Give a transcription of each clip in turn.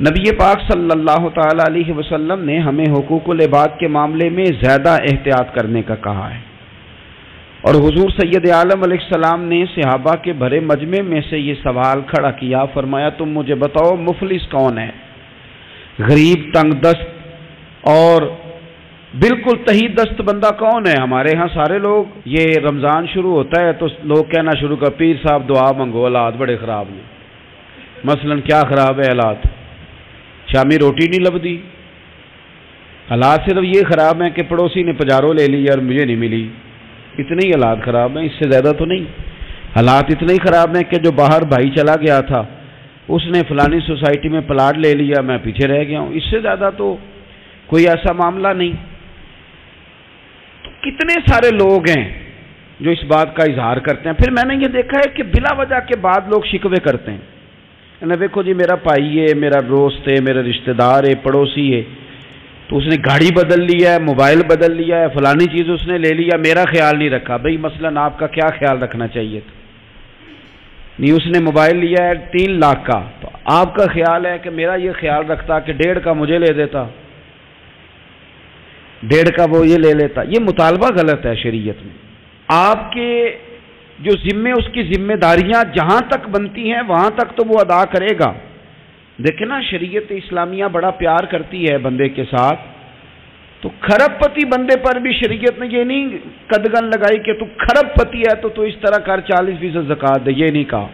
نبی پاک صلی اللہ تعالی علیہ وسلم نے ہمیں حقوق العباد کے معاملے میں زیادہ احتیاط کرنے کا کہا ہے، اور حضور سید عالم علیہ السلام نے صحابہ کے بھرے مجمع میں سے یہ سوال کھڑا کیا، فرمایا تم مجھے بتاؤ مفلس کون ہے؟ غریب، تنگ دست اور بالکل تہی دست بندہ کون ہے؟ ہمارے ہاں سارے لوگ یہ رمضان شروع ہوتا ہے تو لوگ کہنا شروع کر پیر صاحب دعا منگو، حالات بڑے خراب ہیں۔ مثلا کیا خراب ہے حالات؟ شامی روٹی نہیں لبدی، حالات صرف یہ خراب ہیں کہ پڑوسی نے پجارو لے لی اور مجھے نہیں ملی، اتنے ہی حالات خراب ہیں، اس سے زیادہ تو نہیں۔ حالات اتنے ہی خراب ہیں کہ جو باہر بھائی چلا گیا تھا اس نے فلانی سوسائٹی میں پلاٹ لے لیا، میں پیچھے رہ گیا ہوں، اس سے زیادہ تو کوئی ایسا معاملہ نہیں۔ تو کتنے سارے لوگ ہیں جو اس بات کا اظہار کرتے ہیں۔ پھر میں نے یہ دیکھا ہے کہ بلا وجہ کے بعد لوگ شکوے کرتے ہیں، دیکھو جی میرا بھائی ہے، میرا دوست ہے، میرا رشتہ دار ہے، پڑوسی ہے، تو اس نے گاڑی بدل لیا ہے، موبائل بدل لیا ہے، فلانی چیز اس نے لے لیا، میرا خیال نہیں رکھا۔ بھئی مثلا آپ کا کیا خیال رکھنا چاہیے تھا؟ نہیں، اس نے موبائل لیا ہے 3 لاکھ کا، تو آپ کا خیال ہے کہ میرا یہ خیال رکھتا کہ 1.5 کا مجھے لے دیتا، 1.5 کا وہ یہ لے لیتا۔ یہ مطالبہ غلط ہے شریعت میں۔ آپ کے جو ذمے، اس کی ذمہ داریاں جہاں تک بنتی ہیں وہاں تک تو وہ ادا کرے گا۔ دیکھیں نا، شریعت اسلامیہ بڑا پیار کرتی ہے بندے کے ساتھ، تو کھرب پتی بندے پر بھی شریعت نے یہ نہیں قدغن لگائی کہ تو کھرب پتی ہے تو اس طرح کر 40% زکوٰۃ دے، یہ نہیں کہا۔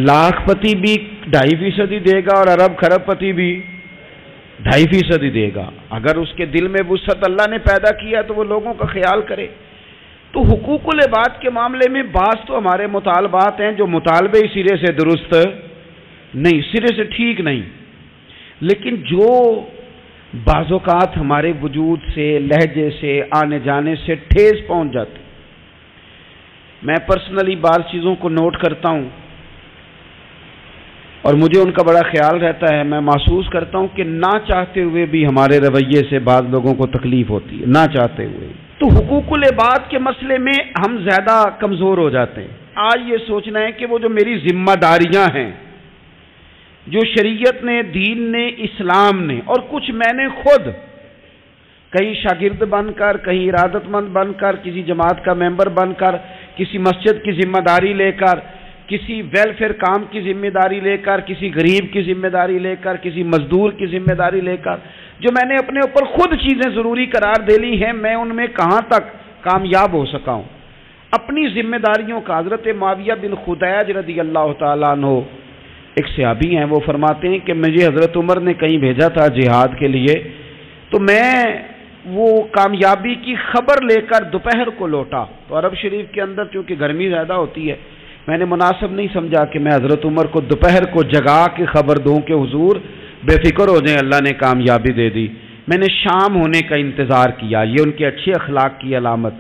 لاکھ پتی بھی 2.5% ہی دے گا اور ارب کھرب پتی بھی 2.5% ہی دے گا۔ اگر اس کے دل میں وسعت اللہ نے پیدا کیا تو وہ لوگوں کا خیال کرے۔ تو حقوق العباد کے معاملے میں بعض تو ہمارے مطالبات ہیں جو مطالبے سرے سے درست نہیں، سرے سے ٹھیک نہیں، لیکن جو بعض اوقات ہمارے وجود سے، لہجے سے، آنے جانے سے ٹھیس پہنچ جاتی، میں پرسنلی بعض چیزوں کو نوٹ کرتا ہوں اور مجھے ان کا بڑا خیال رہتا ہے۔ میں محسوس کرتا ہوں کہ نہ چاہتے ہوئے بھی ہمارے رویے سے بعض لوگوں کو تکلیف ہوتی ہے، نہ چاہتے ہوئے۔ تو حقوق العباد کے مسئلے میں ہم زیادہ کمزور ہو جاتے ہیں۔ آج یہ سوچنا ہے کہ وہ جو میری ذمہ داریاں ہیں، جو شریعت نے، دین نے، اسلام نے، اور کچھ میں نے خود کہیں شاگرد بن کر، کہیں ارادت مند بن کر، کسی جماعت کا ممبر بن کر، کسی مسجد کی ذمہ داری لے کر، کسی ویلفیئر کام کی ذمہ داری لے کر، کسی غریب کی ذمہ داری لے کر، کسی مزدور کی ذمہ داری لے کر، جو میں نے اپنے اوپر خود چیزیں ضروری قرار دے لی ہیں، میں ان میں کہاں تک کامیاب ہو سکا ہوں۔ اپنی ذمہ داریوں کا حضرت معاویہ بن خدیج رضی اللہ تعالیٰ عنہ ایک صحابی ہیں، وہ فرماتے ہیں کہ مجھے حضرت عمر نے کہیں بھیجا تھا جہاد کے لیے، تو میں وہ کامیابی کی خبر لے کر دوپہر کو لوٹا، تو عرب شریف کے اندر چونکہ گرمی زیادہ ہوتی ہے، میں نے مناسب نہیں سمجھا کہ میں حضرت عمر کو دوپہر کو جگا کے خبر دوں کہ حضور بے فکر ہو جائیں، اللہ نے کامیابی دے دی۔ میں نے شام ہونے کا انتظار کیا، یہ ان کے اچھے اخلاق کی علامت،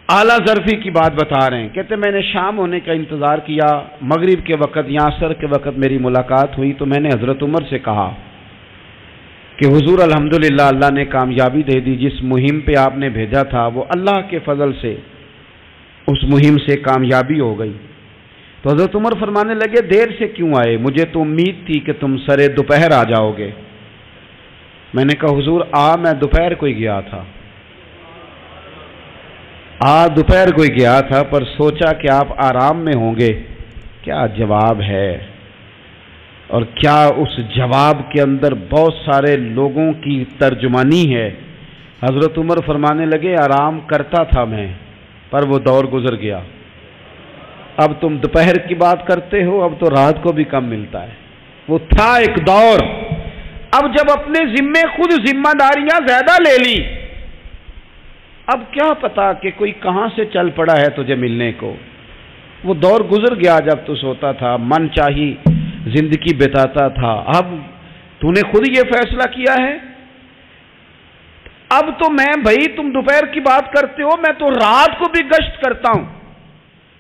اعلیٰ ظرفی کی بات بتا رہے ہیں۔ کہتے میں نے شام ہونے کا انتظار کیا، مغرب کے وقت یا عصر کے وقت میری ملاقات ہوئی، تو میں نے حضرت عمر سے کہا کہ حضور الحمدللہ اللہ نے کامیابی دے دی، جس مہم پہ آپ نے بھیجا تھا وہ اللہ کے فضل سے اس مہم سے کامیابی ہو گئی۔ تو حضرت عمر فرمانے لگے دیر سے کیوں آئے؟ مجھے تو امید تھی کہ تم سرے دوپہر آ جاؤ گے۔ میں نے کہا حضور میں دوپہر کو ہی گیا تھا، دوپہر کو ہی گیا تھا، پر سوچا کہ آپ آرام میں ہوں گے۔ کیا جواب ہے، اور کیا اس جواب کے اندر بہت سارے لوگوں کی ترجمانی ہے۔ حضرت عمر فرمانے لگے آرام کرتا تھا میں، پر وہ دور گزر گیا، اب تم دوپہر کی بات کرتے ہو، اب تو رات کو بھی کم ملتا ہے۔ وہ تھا ایک دور، اب جب اپنے ذمے خود ذمہ داریاں زیادہ لے لی، اب کیا پتا کہ کوئی کہاں سے چل پڑا ہے تجھے ملنے کو۔ وہ دور گزر گیا جب تو سوتا تھا، من چاہی زندگی بتاتا تھا، اب تو نے خود یہ فیصلہ کیا ہے، اب تو میں بھائی تم دوپہر کی بات کرتے ہو، میں تو رات کو بھی گشت کرتا ہوں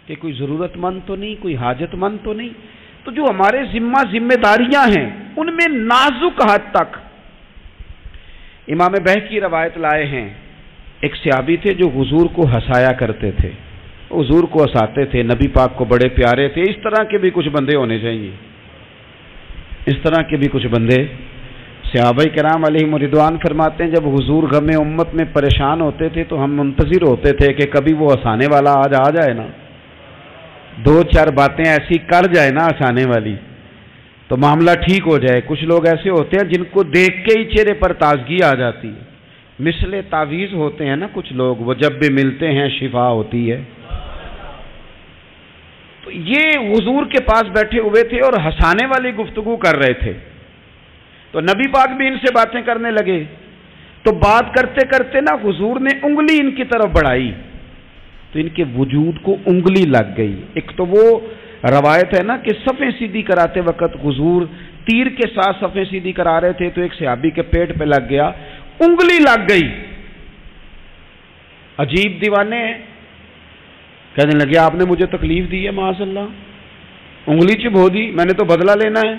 کہ کوئی ضرورت مند تو نہیں، کوئی حاجت مند تو نہیں۔ تو جو ہمارے ذمہ داریاں ہیں ان میں نازک حد تک امام بہقی روایت لائے ہیں، ایک صحابی تھے جو حضور کو ہنسایا کرتے تھے، حضور کو ہنساتے تھے، نبی پاک کو بڑے پیارے تھے۔ اس طرح کے بھی کچھ بندے ہونے چاہیے، اس طرح کے بھی کچھ بندے صحابہ کرام علیہم رضوان فرماتے ہیں جب حضور غم امت میں پریشان ہوتے تھے تو ہم منتظر ہوتے تھے کہ کبھی وہ ہنسانے والا آج آ جائے نا، دو چار باتیں ایسی کر جائے نا ہنسانے والی تو معاملہ ٹھیک ہو جائے۔ کچھ لوگ ایسے ہوتے ہیں جن کو دیکھ کے ہی چہرے پر تازگی آ جاتی ہے، مثل تعویذ ہوتے ہیں نا کچھ لوگ، وہ جب بھی ملتے ہیں شفا ہوتی ہے۔ تو یہ حضور کے پاس بیٹھے ہوئے تھے اور ہنسانے والی گفتگو کر رہے تھے، تو نبی پاک بھی ان سے باتیں کرنے لگے، تو بات کرتے کرتے نا حضور نے انگلی ان کی طرف بڑھائی تو ان کے وجود کو انگلی لگ گئی۔ ایک تو وہ روایت ہے نا کہ صفیں سیدھی کراتے وقت حضور تیر کے ساتھ صفیں سیدھی کرا رہے تھے تو ایک صحابی کے پیٹ پہ لگ گیا، انگلی لگ گئی۔ عجیب دیوانے ہیں، کہنے لگے آپ نے مجھے تکلیف دی ہے، معاذ اللہ، انگلی چبھو دی، میں نے تو بدلہ لینا ہے۔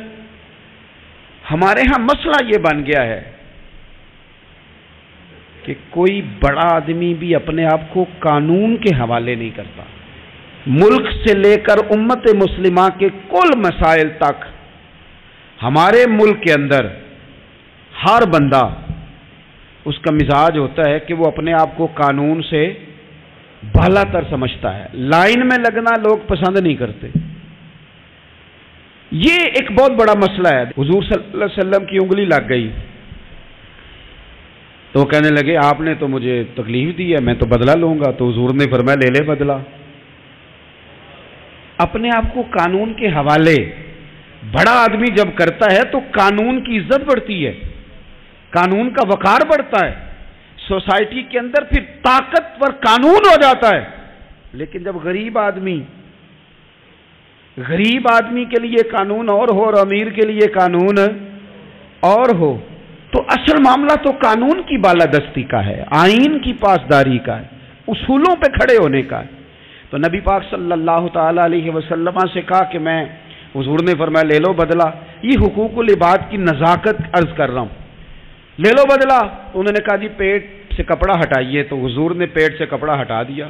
ہمارے ہاں مسئلہ یہ بن گیا ہے کہ کوئی بڑا آدمی بھی اپنے آپ کو قانون کے حوالے نہیں کرتا۔ ملک سے لے کر امت مسلمہ کے کل مسائل تک ہمارے ملک کے اندر ہر بندہ اس کا مزاج ہوتا ہے کہ وہ اپنے آپ کو قانون سے بالا تر سمجھتا ہے، لائن میں لگنا لوگ پسند نہیں کرتے۔ یہ ایک بہت بڑا مسئلہ ہے۔ حضور صلی اللہ علیہ وسلم کی انگلی لگ گئی تو وہ کہنے لگے آپ نے تو مجھے تکلیف دی ہے، میں تو بدلہ لوں گا، تو حضور نے فرمایا لے لے بدلہ۔ اپنے آپ کو قانون کے حوالے بڑا آدمی جب کرتا ہے تو قانون کی عزت بڑھتی ہے، قانون کا وقار بڑھتا ہے، سوسائٹی کے اندر پھر طاقتور قانون ہو جاتا ہے۔ لیکن جب غریب آدمی کے لیے قانون اور ہو اور امیر کے لیے قانون اور ہو تو اصل معاملہ تو قانون کی بالادستی کا ہے، آئین کی پاسداری کا ہے، اصولوں پہ کھڑے ہونے کا ہے۔ تو نبی پاک صلی اللہ تعالی علیہ وسلم سے کہا کہ میں، حضور نے فرمایا لے لو بدلہ۔ یہ حقوق العباد کی نزاکت عرض کر رہا ہوں، لے لو بدلہ۔ انہوں نے کہا جی پیٹ سے کپڑا ہٹائیے، تو حضور نے پیٹ سے کپڑا ہٹا دیا۔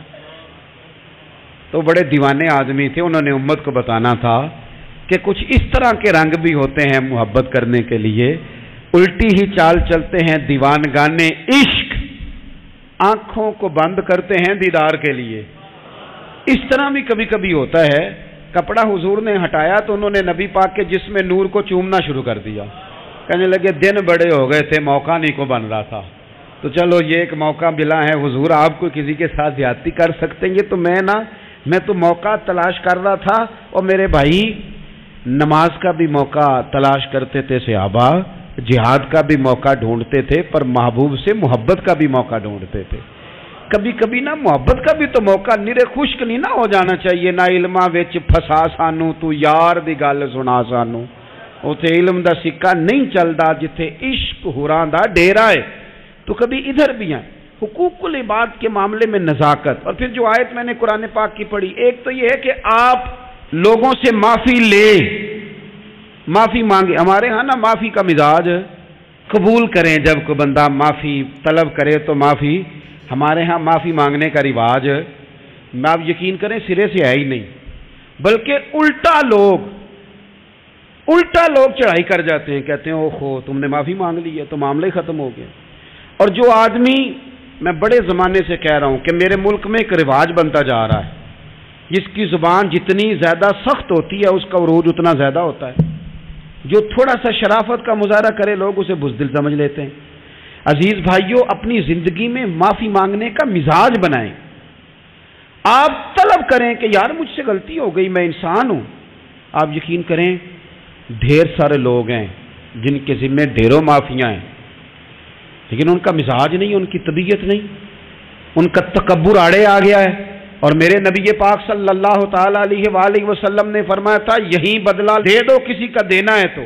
تو بڑے دیوانے آدمی تھے، انہوں نے امت کو بتانا تھا کہ کچھ اس طرح کے رنگ بھی ہوتے ہیں محبت کرنے کے لیے، الٹی ہی چال چلتے ہیں دیوانگانے عشق، آنکھوں کو بند کرتے ہیں دیدار کے لیے۔ اس طرح بھی کبھی کبھی ہوتا ہے۔ کپڑا حضور نے ہٹایا تو انہوں نے نبی پاک کے جسم نور کو چومنا شروع کر دیا، کہنے لگے دن بڑے ہو گئے تھے، موقع نہیں کو بن رہا تھا، تو چلو یہ ایک موقع ملا ہے، حضور آپ کو کسی کے ساتھ زیادتی کر سکتے ہیں، یہ تو میں تو موقع تلاش کر رہا تھا۔ اور میرے بھائی نماز کا بھی موقع تلاش کرتے تھے صحابہ، جہاد کا بھی موقع ڈھونڈتے تھے، پر محبوب سے محبت کا بھی موقع ڈھونڈتے تھے۔ کبھی کبھی نا محبت کا بھی تو موقع نرے خشک نہیں نہ ہو جانا چاہیے۔ نہ علماں وچ پھسا سانو تو یار دی گل سنا سانو، اوتھے علم دا سکہ نہیں چلدا جتھے عشق ہوراں دا ڈیرا ہے۔ تو کبھی ادھر بھی ہیں حقوق العباد کے معاملے میں نزاکت۔ اور پھر جو آیت میں نے قرآن پاک کی پڑھی، ایک تو یہ ہے کہ آپ لوگوں سے معافی لے، معافی مانگے۔ ہمارے ہاں نا معافی کا مزاج قبول کریں، جب کوئی بندہ معافی طلب کرے تو معافی، ہمارے ہاں معافی مانگنے کا رواج آپ یقین کریں سرے سے ہے ہی نہیں، بلکہ الٹا لوگ چڑھائی کر جاتے ہیں، کہتے ہیں اوہو تم نے معافی مانگ لی ہے تو معاملہ ہی ختم ہو گیا۔ اور جو آدمی، میں بڑے زمانے سے کہہ رہا ہوں کہ میرے ملک میں ایک رواج بنتا جا رہا ہے، جس کی زبان جتنی زیادہ سخت ہوتی ہے اس کا عروج اتنا زیادہ ہوتا ہے۔ جو تھوڑا سا شرافت کا مظاہرہ کرے لوگ اسے بزدل سمجھ لیتے ہیں۔ عزیز بھائیوں، اپنی زندگی میں معافی مانگنے کا مزاج بنائیں۔ آپ طلب کریں کہ یار مجھ سے غلطی ہو گئی، میں انسان ہوں۔ آپ یقین کریں ڈھیر سارے لوگ ہیں جن کے ذمہ ڈھیروں معافیاں ہیں، لیکن ان کا مزاج نہیں، ان کی طبیعت نہیں، ان کا تکبر آڑے آ گیا ہے۔ اور میرے نبی پاک صلی اللہ تعالی علیہ وآلہ وسلم نے فرمایا تھا یہی بدلہ دے دو کسی کا دینا ہے تو،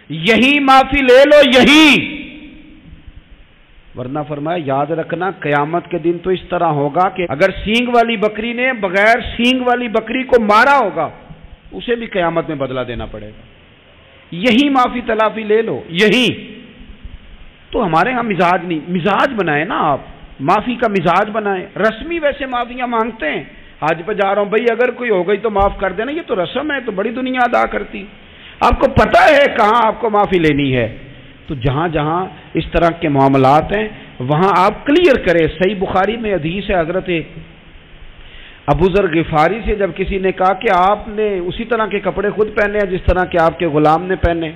یہی معافی لے لو، یہی، ورنہ فرمایا یاد رکھنا قیامت کے دن تو اس طرح ہوگا کہ اگر سینگ والی بکری نے بغیر سینگ والی بکری کو مارا ہوگا اسے بھی قیامت میں بدلہ دینا پڑے گا۔ یہی معافی تلافی لے لو، یہی۔ تو ہمارے ہاں مزاج نہیں، مزاج بنائیں نا آپ، معافی کا مزاج بنائیں۔ رسمی ویسے معافیاں مانگتے ہیں، حج پہ جا رہا ہوں بھائی اگر کوئی ہو گئی تو معاف کر دینا، یہ تو رسم ہے، تو بڑی دنیا ادا کرتی۔ آپ کو پتہ ہے کہاں آپ کو معافی لینی ہے. تو جہاں جہاں اس طرح کے معاملات ہیں وہاں آپ کلیئر کریں. صحیح بخاری میں حدیث ہے حضرت ابو ذر غفاری سے، جب کسی نے کہا کہ آپ نے اسی طرح کے کپڑے خود پہنے ہیں جس طرح کے آپ کے غلام نے پہنے،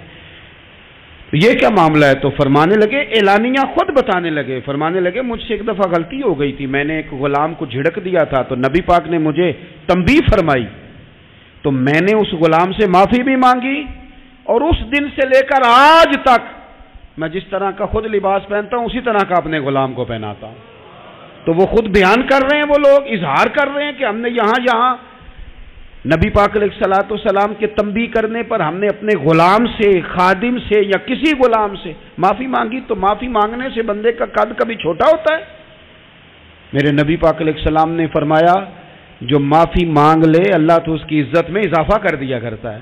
یہ کیا معاملہ ہے؟ تو فرمانے لگے، اعلانیہ خود بتانے لگے، فرمانے لگے مجھ سے ایک دفعہ غلطی ہو گئی تھی، میں نے ایک غلام کو جھڑک دیا تھا تو نبی پاک نے مجھے تنبیہ فرمائی، تو میں نے اس غلام سے معافی بھی مانگی، اور اس دن سے لے کر آج تک میں جس طرح کا خود لباس پہنتا ہوں اسی طرح کا اپنے غلام کو پہناتا ہوں. تو وہ خود بیان کر رہے ہیں، وہ لوگ اظہار کر رہے ہیں کہ ہم نے یہاں نبی پاک علیہ الصلوۃ والسلام کے تنبیہ کرنے پر ہم نے اپنے غلام سے، خادم سے یا کسی غلام سے معافی مانگی. تو معافی مانگنے سے بندے کا قد کبھی چھوٹا ہوتا ہے؟ میرے نبی پاک علیہ السلام نے فرمایا جو معافی مانگ لے اللہ تو اس کی عزت میں اضافہ کر دیا کرتا ہے.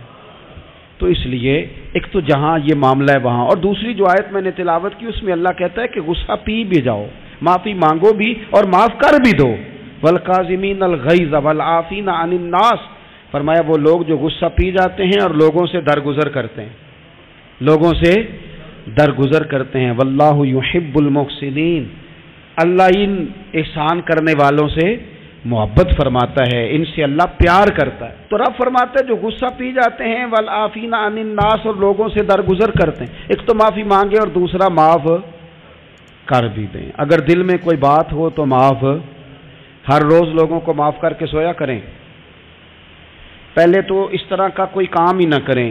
تو اس لیے ایک تو جہاں یہ معاملہ ہے وہاں، اور دوسری جو آیت میں نے تلاوت کی اس میں اللہ کہتا ہے کہ غصہ پی بھی جاؤ، معافی مانگو بھی اور معاف کر بھی دو. والکاظمین الغیظ والعافین عن الناس، فرمایا وہ لوگ جو غصہ پی جاتے ہیں اور لوگوں سے درگزر کرتے ہیں، لوگوں سے درگزر کرتے ہیں. واللہ یحب المحسنین، اللہ ان احسان کرنے والوں سے محبت فرماتا ہے، ان سے اللہ پیار کرتا ہے. تو رب فرماتا ہے جو غصہ پی جاتے ہیں والعافین عن الناس، اور لوگوں سے درگزر کرتے ہیں، ایک تو معافی مانگے اور دوسرا معاف کر بھی دیں. اگر دل میں کوئی بات ہو تو معاف، ہر روز لوگوں کو معاف کر کے سویا کریں. پہلے تو اس طرح کا کوئی کام ہی نہ کریں.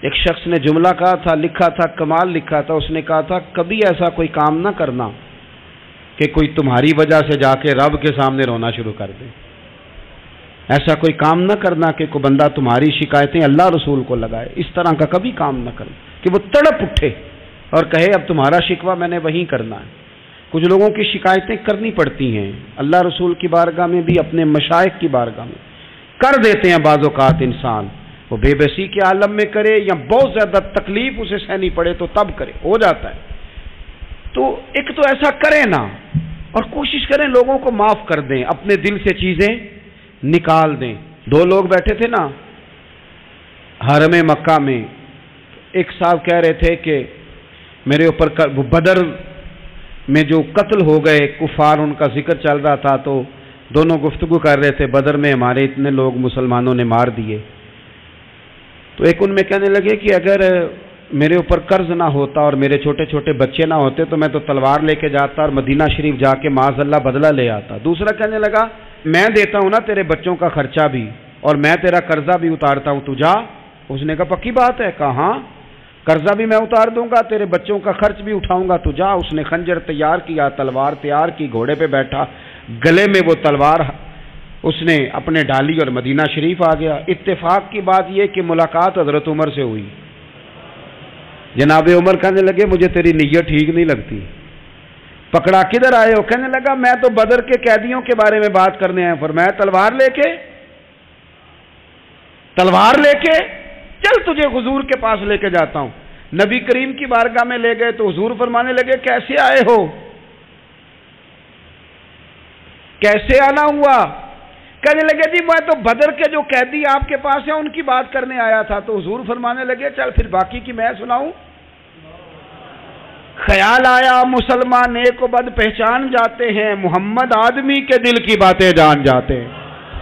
ایک شخص نے جملہ کہا تھا، لکھا تھا، کمال لکھا تھا، اس نے کہا تھا کبھی ایسا کوئی کام نہ کرنا کہ کوئی تمہاری وجہ سے جا کے رب کے سامنے رونا شروع کر دے. ایسا کوئی کام نہ کرنا کہ کوئی بندہ تمہاری شکایتیں اللہ رسول کو لگائے. اس طرح کا کبھی کام نہ کرنا کہ وہ تڑپ اٹھے اور کہے اب تمہارا شکوہ میں نے وہیں کرنا ہے. کچھ لوگوں کی شکایتیں کرنی پڑتی ہیں، اللہ رسول کی بارگاہ میں بھی، اپنے مشائخ کی بارگاہ میں کر دیتے ہیں. بعض اوقات انسان وہ بے بسی کے عالم میں کرے یا بہت زیادہ تکلیف اسے سہنی پڑے تو تب کرے، ہو جاتا ہے. تو ایک تو ایسا کریں نا، اور کوشش کریں لوگوں کو معاف کر دیں، اپنے دل سے چیزیں نکال دیں. دو لوگ بیٹھے تھے نا حرم مکہ میں، ایک صاحب کہہ رہے تھے کہ میرے اوپر بدر میں جو قتل ہو گئے کفار ان کا ذکر چل رہا تھا، تو دونوں گفتگو کر رہے تھے بدر میں ہمارے اتنے لوگ مسلمانوں نے مار دیے. تو ایک ان میں کہنے لگے کہ اگر میرے اوپر قرض نہ ہوتا اور میرے چھوٹے چھوٹے بچے نہ ہوتے تو میں تو تلوار لے کے جاتا اور مدینہ شریف جا کے معاذ اللہ بدلہ لے آتا. دوسرا کہنے لگا میں دیتا ہوں نا تیرے بچوں کا خرچہ بھی اور میں تیرا قرضہ بھی اتارتا ہوں، تو جا. اس نے کہا پکی بات ہے؟ کہا ہاں، قرضہ بھی میں اتار دوں گا، تیرے بچوں کا خرچ بھی اٹھاؤں گا، تو جا. اس نے خنجر تیار کیا، تلوار تیار کی، گھوڑے پہ بیٹھا، گلے میں وہ تلوار اس نے اپنے ڈالی اور مدینہ شریف آ گیا. اتفاق کی بات یہ کہ ملاقات حضرت عمر سے ہوئی. جناب عمر کہنے لگے مجھے تیری نیت ٹھیک نہیں لگتی. پکڑا کدھر آئے ہو؟ کہنے لگا میں تو بدر کے قیدیوں کے بارے میں بات کرنے آیا. فرمایا تلوار لے کے چل تجھے حضور کے پاس لے کے جاتا ہوں. نبی کریم کی بارگاہ میں لے گئے تو حضور فرمانے لگے کیسے آئے ہو؟ کیسے آنا ہوا؟ کہنے لگے جی میں تو بدر کے جو قیدی آپ کے پاس ہیں ان کی بات کرنے آیا تھا. تو حضور فرمانے لگے چل پھر باقی کی میں سناؤں. خیال آیا مسلمان نیک و بد پہچان جاتے ہیں، محمد آدمی کے دل کی باتیں جان جاتے ہیں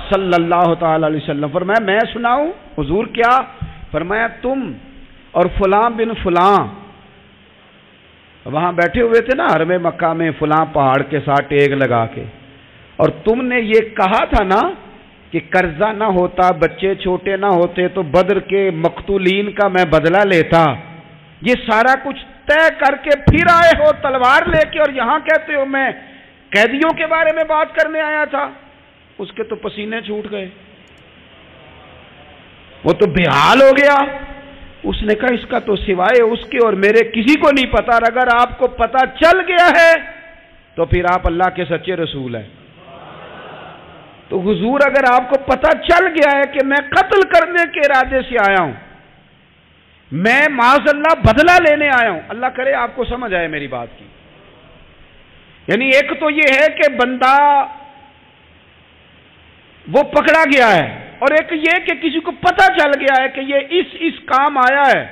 صلی اللہ تعالی علیہ وسلم. فرمایا میں سناؤں؟ حضور کیا؟ فرمایا تم اور فلاں بن فلاں وہاں بیٹھے ہوئے تھے نا حرم مکہ میں فلاں پہاڑ کے ساتھ ٹیگ لگا کے، اور تم نے یہ کہا تھا نا کہ قرضہ نہ ہوتا، بچے چھوٹے نہ ہوتے تو بدر کے مقتولین کا میں بدلہ لیتا. یہ سارا کچھ طے کر کے پھر آئے ہو تلوار لے کے، اور یہاں کہتے ہو میں قیدیوں کے بارے میں بات کرنے آیا تھا. اس کے تو پسینے چھوٹ گئے، وہ تو بے حال ہو گیا. اس نے کہا اس کا تو سوائے اس کے اور میرے کسی کو نہیں پتا، اور اگر آپ کو پتا چل گیا ہے تو پھر آپ اللہ کے سچے رسول ہیں. تو حضور اگر آپ کو پتا چل گیا ہے کہ میں قتل کرنے کے ارادے سے آیا ہوں، میں معاذ اللہ بدلہ لینے آیا ہوں، اللہ کرے آپ کو سمجھ آئے میری بات کی. یعنی ایک تو یہ ہے کہ بندہ وہ پکڑا گیا ہے، اور ایک یہ کہ کسی کو پتہ چل گیا ہے کہ یہ اس کام آیا ہے،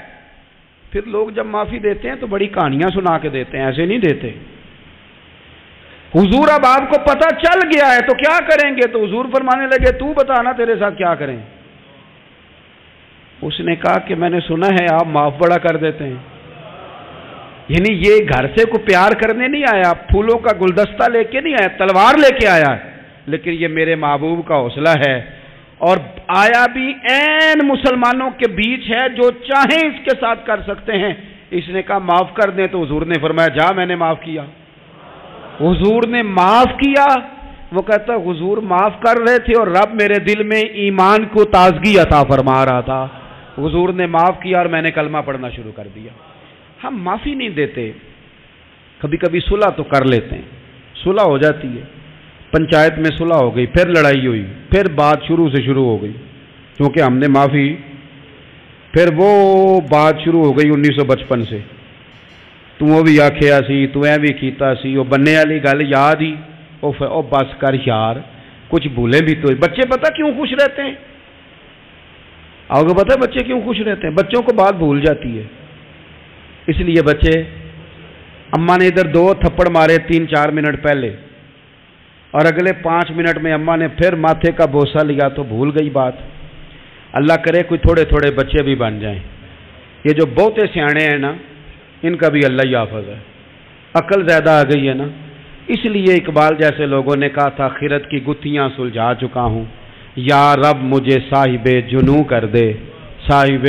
پھر لوگ جب معافی دیتے ہیں تو بڑی کہانیاں سنا کے دیتے ہیں، ایسے نہیں دیتے۔ حضور اب آپ کو پتہ چل گیا ہے تو کیا کریں گے؟ تو حضور فرمانے لگے تو بتانا تیرے ساتھ کیا کریں؟ اس نے کہا کہ میں نے سنا ہے آپ معاف بڑا کر دیتے ہیں، یعنی یہ گھر سے کو پیار کرنے نہیں آیا، پھولوں کا گلدستہ لے کے نہیں آیا، تلوار لے کے آیا ہے، لیکن یہ میرے محبوب کا حوصلہ ہے، اور آیا بھی عین مسلمانوں کے بیچ ہے، جو چاہیں اس کے ساتھ کر سکتے ہیں۔ اس نے کہا معاف کر دیں، تو حضور نے فرمایا جا میں نے معاف کیا۔ حضور نے معاف کیا، وہ کہتا حضور معاف کر رہے تھے اور رب میرے دل میں ایمان کو تازگی عطا فرما رہا تھا، حضور نے معاف کیا اور میں نے کلمہ پڑھنا شروع کر دیا۔ ہم معافی نہیں دیتے، کبھی کبھی صلح تو کر لیتے ہیں، صلح ہو جاتی ہے، پنچایت میں صلح ہو گئی، پھر لڑائی ہوئی، پھر بات شروع سے شروع ہو گئی، کیونکہ ہم نے معافی، پھر وہ بات شروع ہو گئی 1955 سے، تو بھی آکھیا سی، تو بھی کیتا سی، وہ بننے والی گل یاد ہی، او بس کر یار، کچھ بھولے بھی تو۔ بچے پتہ کیوں خوش رہتے ہیں؟ آپ کو پتہ ہے بچے کیوں خوش رہتے ہیں؟ بچوں کو بات بھول جاتی ہے، اس لیے بچے، اماں نے ادھر 2 تھپڑ مارے 3-4 منٹ پہلے، اور اگلے 5 منٹ میں اماں نے پھر ماتھے کا بوسہ لیا تو بھول گئی بات۔ اللہ کرے کوئی تھوڑے تھوڑے بچے بھی بن جائیں، یہ جو بہتے سیانے ہیں نا، ان کا بھی اللہ ہی حافظ ہے، عقل زیادہ آ گئی ہے نا، اس لیے اقبال جیسے لوگوں نے کہا تھا خرد کی گتھیاں سلجھا چکا ہوں، یا رب مجھے صاحب جنوں کر دے، صاحب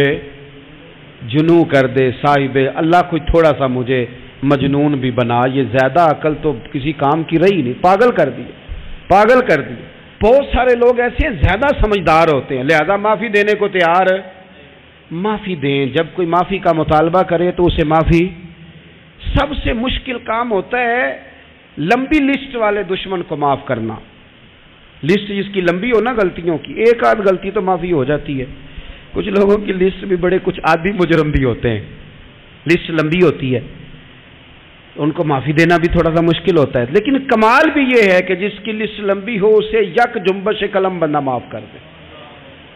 جنوں کر دے، صاحب اللہ کوئی تھوڑا سا مجھے مجنون بھی بنا، یہ زیادہ عقل تو کسی کام کی رہی نہیں، پاگل کر دی، پاگل کر دی۔ بہت سارے لوگ ایسے ہیں زیادہ سمجھدار ہوتے ہیں، لہذا معافی دینے کو تیار، معافی دیں، جب کوئی معافی کا مطالبہ کرے تو اسے معافی۔ سب سے مشکل کام ہوتا ہے لمبی لسٹ والے دشمن کو معاف کرنا، لسٹ جس کی لمبی ہو نا غلطیوں کی، ایک آدھ غلطی تو معافی ہو جاتی ہے، کچھ لوگوں کی لسٹ بھی بڑے، کچھ عادی مجرم بھی ہوتے ہیں، لسٹ لمبی ہوتی ہے، ان کو معافی دینا بھی تھوڑا سا مشکل ہوتا ہے، لیکن کمال بھی یہ ہے کہ جس کی لسٹ لمبی ہو اسے یک جنبش قلم بندہ معاف کر دے،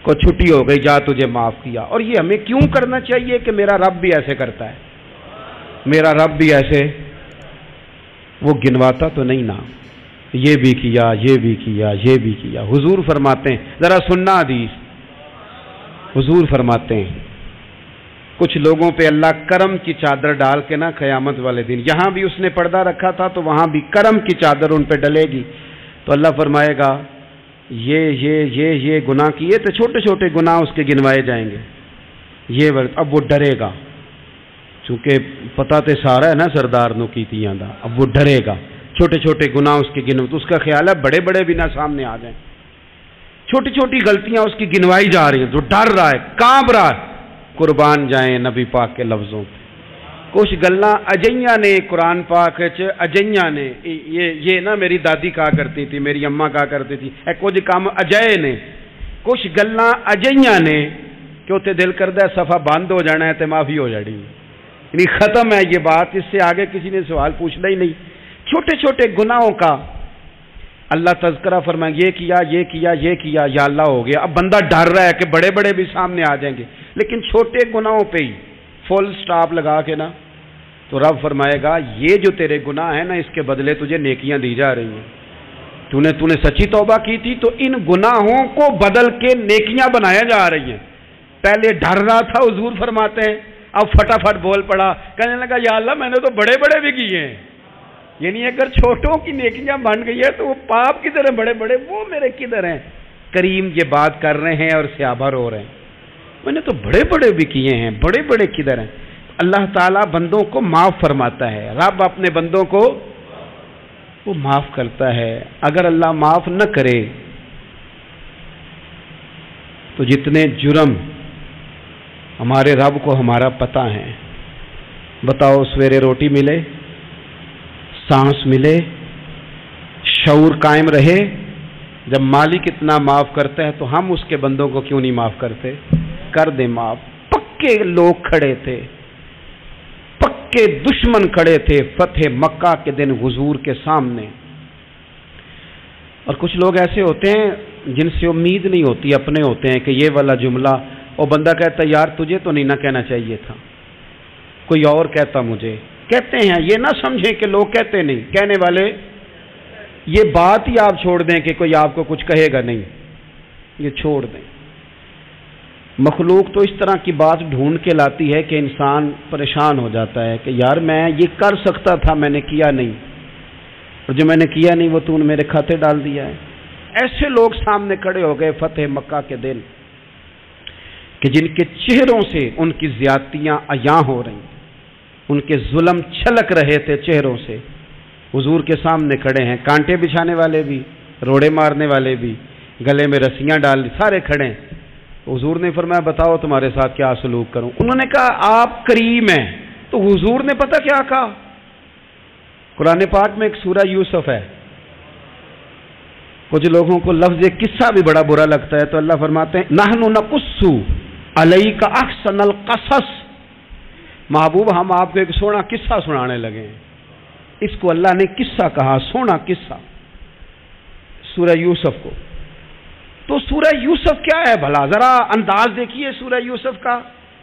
کو چھٹی ہو گئی جا تجھے معاف کیا۔ اور یہ ہمیں کیوں کرنا چاہیے کہ میرا رب بھی ایسے کرتا ہے، میرا رب بھی ایسے، وہ گنواتا تو نہیں نا، یہ بھی کیا، یہ بھی کیا، یہ بھی کیا۔ حضور فرماتے ہیں، ذرا سننا حدیث، حضور فرماتے ہیں کچھ لوگوں پہ اللہ کرم کی چادر ڈال کے نا قیامت والے دن، یہاں بھی اس نے پردہ رکھا تھا تو وہاں بھی کرم کی چادر ان پہ ڈلے گی، تو اللہ فرمائے گا یہ گناہ کیے تو چھوٹے چھوٹے گناہ اس کے گنوائے جائیں گے، یہ وقت اب وہ ڈرے گا، چونکہ پتہ تے سارا ہے نا سردار نو کیتیاں دا، اب وہ ڈرے گا، چھوٹے چھوٹے گناہ اس کے گنو، تو اس کا خیال ہے بڑے بڑے بھی نہ سامنے آ جائیں، چھوٹی چھوٹی غلطیاں اس کی گنوائی جا رہی ہیں، جو ڈر رہا ہے، کانپ رہا ہے۔ قربان جائیں نبی پاک کے لفظوں پہ، کچھ گلاں اجیاں نے قرآن پاک اجیاں نے، یہ نا میری دادی کہا کرتی تھی، میری اماں کہا کرتی تھی، اے کچھ کام اجائے نے، کچھ گلاں اجیاں نے کہ اتنے دل کردہ صفحہ بند ہو جانا ہے تو معافی ہو جانی، یعنی ختم ہے یہ بات، اس سے آگے کسی نے سوال پوچھنا ہی نہیں۔ چھوٹے چھوٹے گناہوں کا اللہ تذکرہ فرمائے، یہ کیا یہ کیا یہ کیا، یا اللہ ہو گیا، اب بندہ ڈر رہا ہے کہ بڑے بڑے بھی سامنے آ جائیں گے، لیکن چھوٹے گناہوں پہ ہی فل سٹاپ لگا کے نا، تو رب فرمائے گا یہ جو تیرے گناہ ہیں نا، اس کے بدلے تجھے نیکیاں دی جا رہی ہیں، تو نے سچی توبہ کی تھی تو ان گناہوں کو بدل کے نیکیاں بنایا جا رہی ہیں، پہلے ڈر رہا تھا، حضور فرماتے ہیں اب فٹافٹ بول پڑا، کہنے لگا یا اللہ میں نے تو بڑے بڑے بھی کیے ہیں، یعنی اگر چھوٹوں کی نیکیاں بن گئی ہے تو وہ پاپ کدھر ہیں بڑے بڑے، وہ میرے کدھر ہیں۔ کریم یہ بات کر رہے ہیں اور صحابہ رو رہے ہیں، میں نے تو بڑے بڑے بھی کیے ہیں، بڑے بڑے کدھر ہیں۔ اللہ تعالیٰ بندوں کو معاف فرماتا ہے، رب اپنے بندوں کو وہ معاف کرتا ہے۔ اگر اللہ معاف نہ کرے تو جتنے جرم ہمارے رب کو ہمارا پتہ ہے، بتاؤ سویرے روٹی ملے، سانس ملے، شعور قائم رہے، جب مالک اتنا معاف کرتا ہے تو ہم اس کے بندوں کو کیوں نہیں معاف کرتے؟ کر دیں معاف۔ پکے لوگ کھڑے تھے، پکے دشمن کھڑے تھے فتح مکہ کے دن حضور کے سامنے، اور کچھ لوگ ایسے ہوتے ہیں جن سے امید نہیں ہوتی، اپنے ہوتے ہیں کہ یہ والا جملہ، اور بندہ کہتا ہے یار تجھے تو نہیں نہ کہنا چاہیے تھا، کوئی اور کہتا مجھے. کہتے ہیں یہ نہ سمجھیں کہ لوگ کہتے نہیں، کہنے والے. یہ بات ہی آپ چھوڑ دیں کہ کوئی آپ کو کچھ کہے گا نہیں، یہ چھوڑ دیں. مخلوق تو اس طرح کی بات ڈھونڈ کے لاتی ہے کہ انسان پریشان ہو جاتا ہے کہ یار میں یہ کر سکتا تھا، میں نے کیا نہیں، اور جو میں نے کیا نہیں وہ تو نے میرے کھاتے ڈال دیا ہے. ایسے لوگ سامنے کھڑے ہو گئے فتح مکہ کے دن کہ جن کے چہروں سے ان کی زیادتیاں عیاں ہو رہی، ان کے ظلم چھلک رہے تھے چہروں سے. حضور کے سامنے کھڑے ہیں، کانٹے بچھانے والے بھی، روڑے مارنے والے بھی، گلے میں رسیاں ڈال سارے کھڑے ہیں. حضور نے فرمایا بتاؤ تمہارے ساتھ کیا سلوک کروں. انہوں نے کہا آپ کریم ہیں. تو حضور نے پتہ کیا کہا؟ قرآن پاک میں ایک سورہ یوسف ہے. کچھ لوگوں کو لفظ قصہ بھی بڑا برا لگتا ہے، تو اللہ فرماتے ہیں نحن نقص علیک احسن القصص. محبوب ہم آپ کو ایک سونا قصہ سنانے لگے ہیں. اس کو اللہ نے قصہ کہا، سونا قصہ، سورہ یوسف کو. تو سورہ یوسف کیا ہے بھلا؟ ذرا انداز دیکھیے سورہ یوسف کا.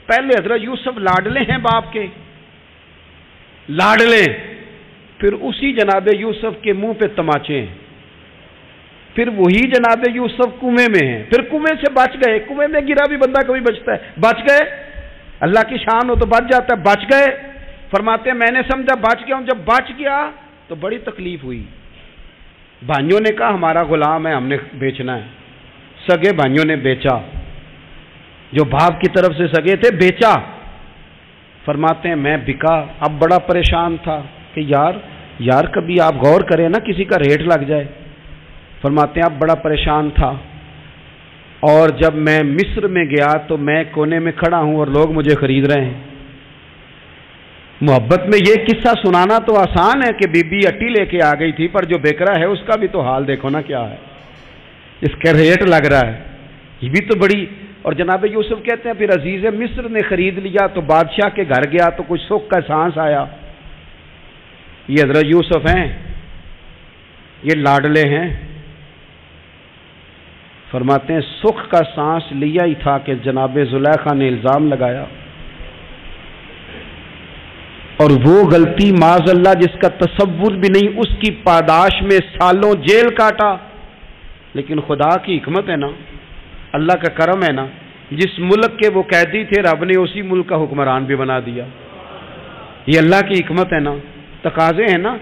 پہلے حضرت یوسف لاڈلے ہیں باپ کے، لاڈلے. پھر اسی جناب یوسف کے منہ پہ تماچے ہیں. پھر وہی جناب یوسف کنویں میں ہیں. پھر کنویں سے بچ گئے. کنویں میں گرا بھی بندہ کبھی بچتا ہے. بچ گئے، اللہ کی شان ہو تو بچ جاتا ہے. بچ گئے، فرماتے ہیں میں نے سمجھا بچ گیا ہوں. جب بچ گیا تو بڑی تکلیف ہوئی. بھائیوں نے کہا ہمارا غلام ہے، ہم نے بیچنا ہے. سگے بھائیوں نے بیچا، جو باپ کی طرف سے سگے تھے بیچا. فرماتے ہیں میں بکا. اب بڑا پریشان تھا کہ یار کبھی آپ غور کریں نا، کسی کا ریٹ لگ جائے. فرماتے ہیں اب بڑا پریشان تھا، اور جب میں مصر میں گیا تو میں کونے میں کھڑا ہوں اور لوگ مجھے خرید رہے ہیں. محبت میں یہ قصہ سنانا تو آسان ہے کہ بی بی اٹی لے کے آ گئی تھی، پر جو بیک رہا ہے اس کا بھی تو حال دیکھو نا کیا ہے، اس کا ریٹ لگ رہا ہے. یہ بھی تو بڑی. اور جناب یوسف کہتے ہیں پھر عزیز مصر نے خرید لیا تو بادشاہ کے گھر گیا تو کچھ سکھ کا سانس آیا. یہ حضرت یوسف ہیں، یہ لاڈلے ہیں. فرماتے ہیں سکھ کا سانس لیا ہی تھا کہ جناب زلیخا نے الزام لگایا، اور وہ غلطی معاذ اللہ جس کا تصور بھی نہیں، اس کی پاداش میں سالوں جیل کاٹا. لیکن خدا کی حکمت ہے نا، اللہ کا کرم ہے نا، جس ملک کے وہ قیدی تھے رب نے اسی ملک کا حکمران بھی بنا دیا. یہ اللہ کی حکمت ہے نا، تقاضے ہیں نا.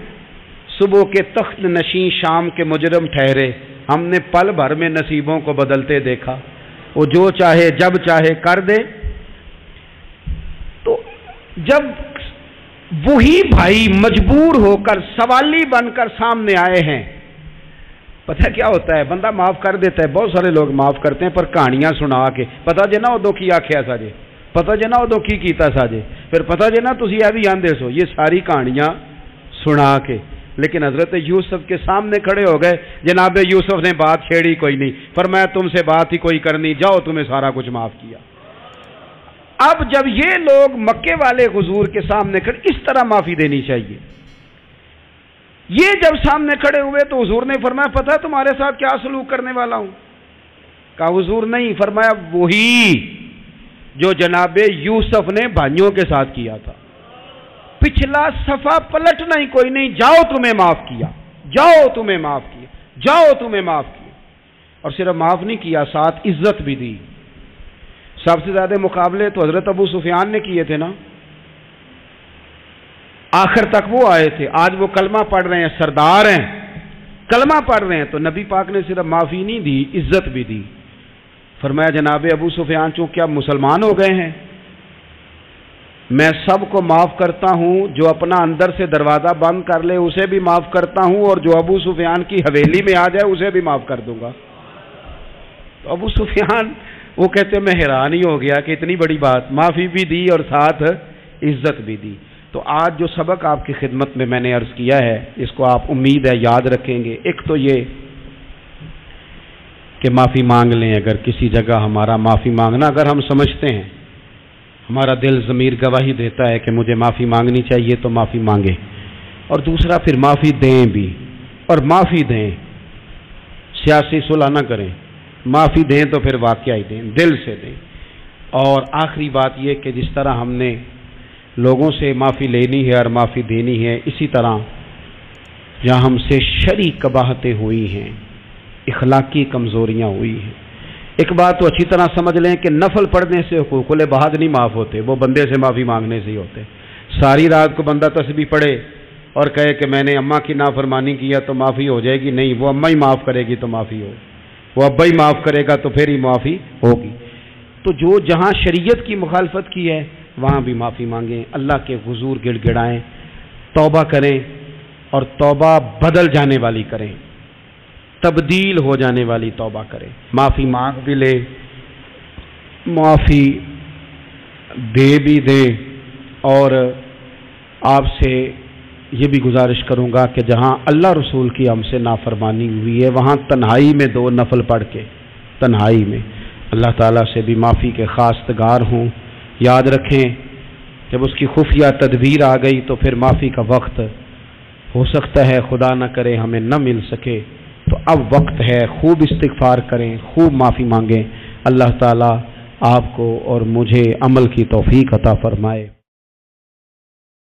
صبح کے تخت نشین شام کے مجرم ٹھہرے، ہم نے پل بھر میں نصیبوں کو بدلتے دیکھا. وہ جو چاہے جب چاہے کر دے. تو جب وہی بھائی مجبور ہو کر سوالی بن کر سامنے آئے ہیں، پتہ کیا ہوتا ہے؟ بندہ معاف کر دیتا ہے. بہت سارے لوگ معاف کرتے ہیں، پر کہانیاں سنا کے پتہ جے نہ ادو کی آخیا ساجے، پتہ جے نہ ادو کی کیتا ساجے، پھر پتہ جے نہ تسی اے بھی آندے سو. یہ ساری کہانیاں سنا کے. لیکن حضرت یوسف کے سامنے کھڑے ہو گئے. جناب یوسف نے بات چھیڑی کوئی نہیں، فرمایا تم سے بات ہی کوئی کرنی، جاؤ تمہیں سارا کچھ معاف کیا. اب جب یہ لوگ مکے والے حضور کے سامنے کھڑے، اس طرح معافی دینی چاہیے. یہ جب سامنے کھڑے ہوئے تو حضور نے فرمایا پتہ تمہارے ساتھ کیا سلوک کرنے والا ہوں؟ کہا حضور نہیں. فرمایا وہی جو جناب یوسف نے بھائیوں کے ساتھ کیا تھا. پچھلا صفحہ پلٹنا ہی کوئی نہیں. جاؤ تمہیں معاف کیا، جاؤ تمہیں معاف کیا، جاؤ تمہیں معاف کیا. اور صرف معاف نہیں کیا، ساتھ عزت بھی دی. سب سے زیادہ مقابلے تو حضرت ابو سفیان نے کیے تھے نا، آخر تک وہ آئے تھے. آج وہ کلمہ پڑھ رہے ہیں، سردار ہیں، کلمہ پڑھ رہے ہیں. تو نبی پاک نے صرف معافی نہیں دی، عزت بھی دی. فرمایا جناب ابو سفیان چونکہ اب مسلمان ہو گئے ہیں، میں سب کو معاف کرتا ہوں. جو اپنا اندر سے دروازہ بند کر لے اسے بھی معاف کرتا ہوں، اور جو ابو سفیان کی حویلی میں آ جائے اسے بھی معاف کر دوں گا. تو ابو سفیان وہ کہتے میں حیران ہی ہو گیا کہ اتنی بڑی بات، معافی بھی دی اور ساتھ عزت بھی دی. تو آج جو سبق آپ کی خدمت میں نے عرض کیا ہے، اس کو آپ امید ہے یاد رکھیں گے. ایک تو یہ کہ معافی مانگ لیں. اگر کسی جگہ ہمارا معافی مانگنا اگر ہم سمجھتے ہیں، ہمارا دل ضمیر گواہی دیتا ہے کہ مجھے معافی مانگنی چاہیے تو معافی مانگیں. اور دوسرا پھر معافی دیں بھی، اور معافی دیں. سیاسی صلح نہ کریں، معافی دیں تو پھر واقعہ ہی دیں، دل سے دیں۔ اور آخری بات یہ کہ جس طرح ہم نے لوگوں سے معافی لینی ہے اور معافی دینی ہے، اسی طرح جہاں ہم سے شرعی قباحتیں ہوئی ہیں، اخلاقی کمزوریاں ہوئی ہیں، ایک بات تو اچھی طرح سمجھ لیں کہ نفل پڑھنے سے حقوق العباد نہیں معاف ہوتے، وہ بندے سے معافی مانگنے سے ہی ہوتے۔ ساری رات کو بندہ تسبیح پڑھے اور کہے کہ میں نے اماں کی نافرمانی کیا تو معافی ہو جائے گی، نہیں، وہ اماں ہی معاف کرے گی تو معافی ہو، وہ ابا ہی معاف کرے گا تو پھر ہی معافی ہوگی۔ تو جو جہاں شریعت کی مخالفت کی ہے وہاں بھی معافی مانگیں، اللہ کے حضور گڑ گڑائیں، توبہ کریں، اور توبہ بدل جانے والی کریں، تبدیل ہو جانے والی توبہ کریں۔ معافی مانگ بھی لے، معافی دے بھی دے، اور آپ سے یہ بھی گزارش کروں گا کہ جہاں اللہ رسول کی ہم سے نافرمانی ہوئی ہے وہاں تنہائی میں 2 نفل پڑھ کے تنہائی میں اللہ تعالیٰ سے بھی معافی کے خواستگار ہوں۔ یاد رکھیں جب اس کی خفیہ تدبیر آ گئی تو پھر معافی کا وقت ہو سکتا ہے خدا نہ کرے ہمیں نہ مل سکے، تو اب وقت ہے، خوب استغفار کریں، خوب معافی مانگیں۔ اللہ تعالیٰ آپ کو اور مجھے عمل کی توفیق عطا فرمائے۔